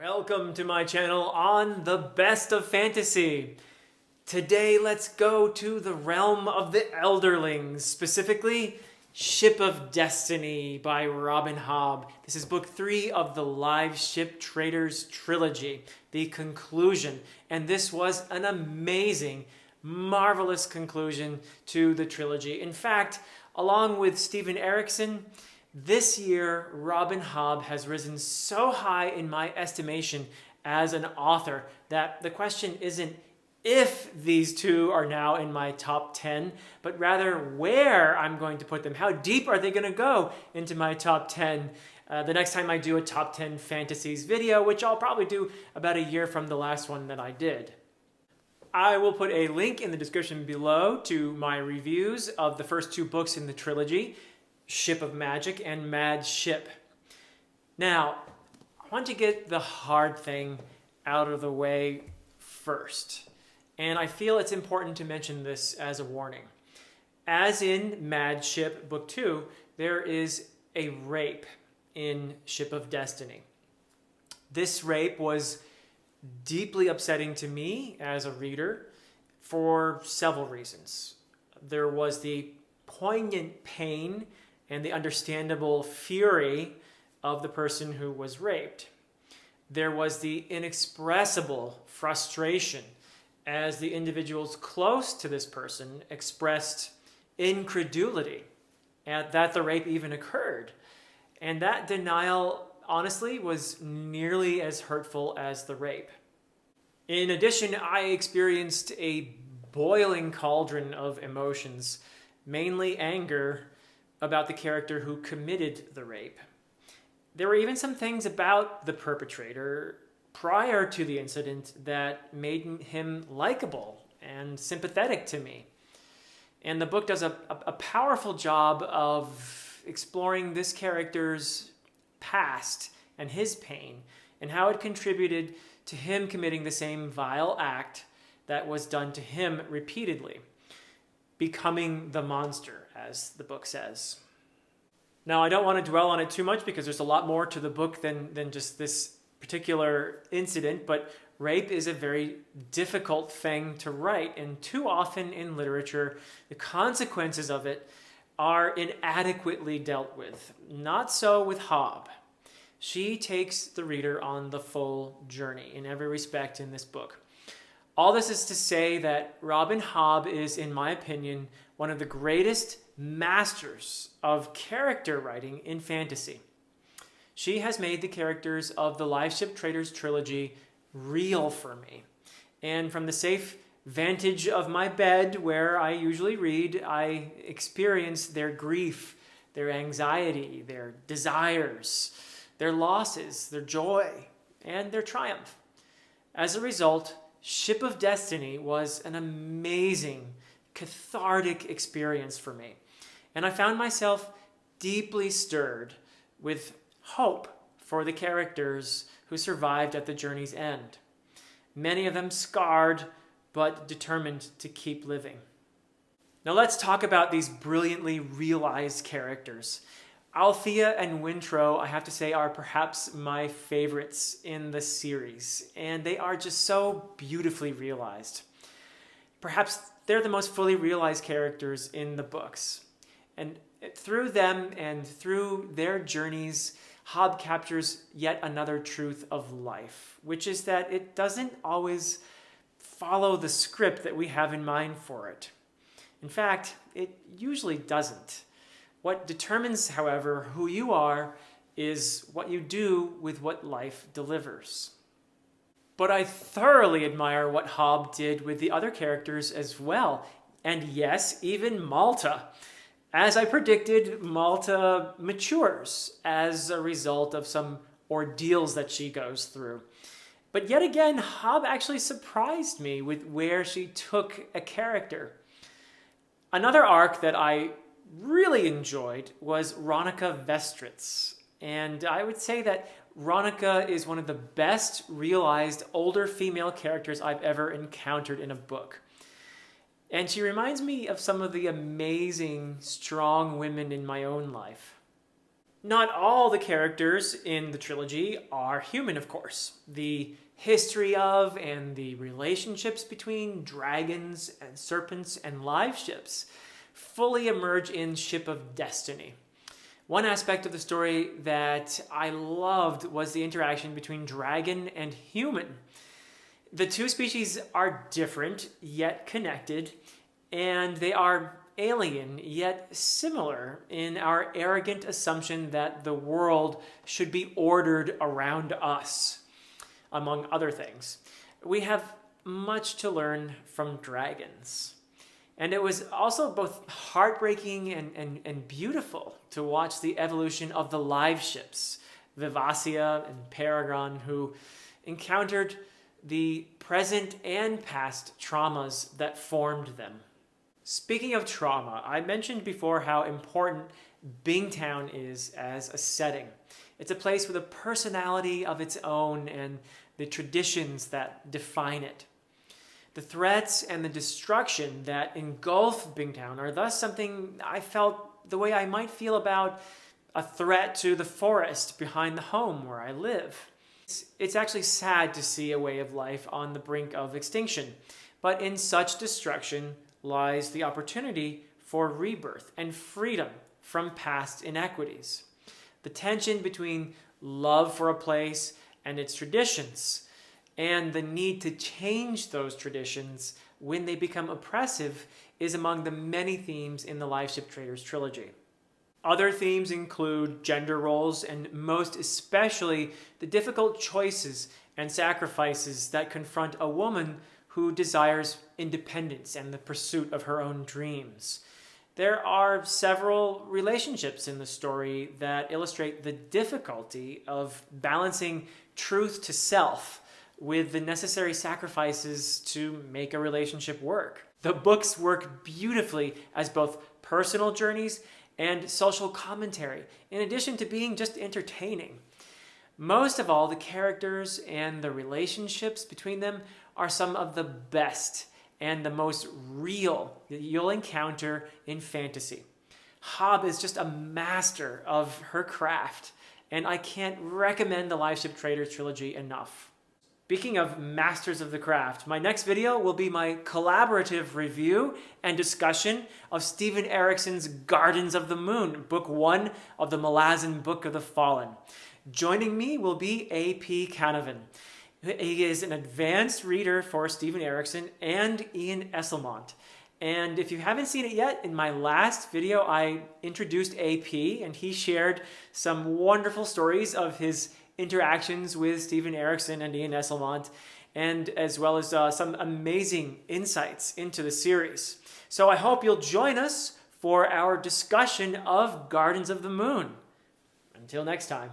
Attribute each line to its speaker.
Speaker 1: Welcome to my channel on the best of fantasy. Today let's go to the realm of the Elderlings, specifically Ship of Destiny by Robin Hobb. This is book 3 of the Liveship Traders Trilogy, the conclusion. And this was an amazing, marvelous conclusion to the trilogy. In fact, along with Steven Erikson, this year, Robin Hobb has risen so high in my estimation as an author that the question isn't if these two are now in my top 10, but rather where I'm going to put them. How deep are they going to go into my top 10 the next time I do a top 10 fantasies video, which I'll probably do about a year from the last one that I did. I will put a link in the description below to my reviews of the first 2 books in the trilogy, Ship of Magic and Mad Ship. Now, I want to get the hard thing out of the way first. And I feel it's important to mention this as a warning. As in Mad Ship Book 2, there is a rape in Ship of Destiny. This rape was deeply upsetting to me as a reader for several reasons. There was the poignant pain and the understandable fury of the person who was raped. There was the inexpressible frustration as the individuals close to this person expressed incredulity that the rape even occurred. And that denial, honestly, was nearly as hurtful as the rape. In addition, I experienced a boiling cauldron of emotions, mainly anger, about the character who committed the rape. There were even some things about the perpetrator prior to the incident that made him likable and sympathetic to me. And the book does a powerful job of exploring this character's past and his pain and how it contributed to him committing the same vile act that was done to him repeatedly, becoming the monster, as the book says. Now, I don't want to dwell on it too much because there's a lot more to the book than just this particular incident, but rape is a very difficult thing to write, and too often in literature, the consequences of it are inadequately dealt with. Not so with Hobb. She takes the reader on the full journey in every respect in this book. All this is to say that Robin Hobb is, in my opinion, one of the greatest masters of character writing in fantasy. She has made the characters of the Liveship Traders Trilogy real for me. And from the safe vantage of my bed where I usually read, I experience their grief, their anxiety, their desires, their losses, their joy, and their triumph. As a result, Ship of Destiny was an amazing, cathartic experience for me. And I found myself deeply stirred with hope for the characters who survived at the journey's end. Many of them scarred, but determined to keep living. Now let's talk about these brilliantly realized characters. Althea and Wintrow, I have to say, are perhaps my favorites in the series, and they are just so beautifully realized. Perhaps they're the most fully realized characters in the books. And through them and through their journeys, Hobb captures yet another truth of life, which is that it doesn't always follow the script that we have in mind for it. In fact, it usually doesn't. What determines, however, who you are is what you do with what life delivers. But I thoroughly admire what Hobb did with the other characters as well. And yes, even Malta. As I predicted, Malta matures as a result of some ordeals that she goes through. But yet again, Hobb actually surprised me with where she took a character. Another arc that I really enjoyed was Ronica Vestritz. And I would say that Ronica is one of the best realized older female characters I've ever encountered in a book. And she reminds me of some of the amazing, strong women in my own life. Not all the characters in the trilogy are human, of course. The history of and the relationships between dragons and serpents and live ships fully emerge in Ship of Destiny. One aspect of the story that I loved was the interaction between dragon and human. The two species are different, yet connected, and they are alien, yet similar in our arrogant assumption that the world should be ordered around us, among other things. We have much to learn from dragons. And it was also both heartbreaking and beautiful to watch the evolution of the live ships, Vivacia and Paragon, who encountered the present and past traumas that formed them. Speaking of trauma, I mentioned before how important Bingtown is as a setting. It's a place with a personality of its own and the traditions that define it. The threats and the destruction that engulf Bingtown are thus something I felt the way I might feel about a threat to the forest behind the home where I live. It's actually sad to see a way of life on the brink of extinction, but in such destruction lies the opportunity for rebirth and freedom from past inequities. The tension between love for a place and its traditions, and the need to change those traditions when they become oppressive, is among the many themes in the Liveship Traders trilogy. Other themes include gender roles and most especially the difficult choices and sacrifices that confront a woman who desires independence and the pursuit of her own dreams. There are several relationships in the story that illustrate the difficulty of balancing truth to self with the necessary sacrifices to make a relationship work. The books work beautifully as both personal journeys and social commentary, in addition to being just entertaining. Most of all, the characters and the relationships between them are some of the best and the most real that you'll encounter in fantasy. Hobb is just a master of her craft, and I can't recommend the Liveship Traders trilogy enough. Speaking of masters of the craft, my next video will be my collaborative review and discussion of Stephen Erickson's Gardens of the Moon, Book 1 of the Malazan Book of the Fallen. Joining me will be A.P. Canavan. He is an advanced reader for Stephen Erickson and Ian Esselmont. And if you haven't seen it yet, in my last video, I introduced AP, and he shared some wonderful stories of his interactions with Stephen Erickson and Ian Esselmont, and as well as some amazing insights into the series. So I hope you'll join us for our discussion of Gardens of the Moon. Until next time.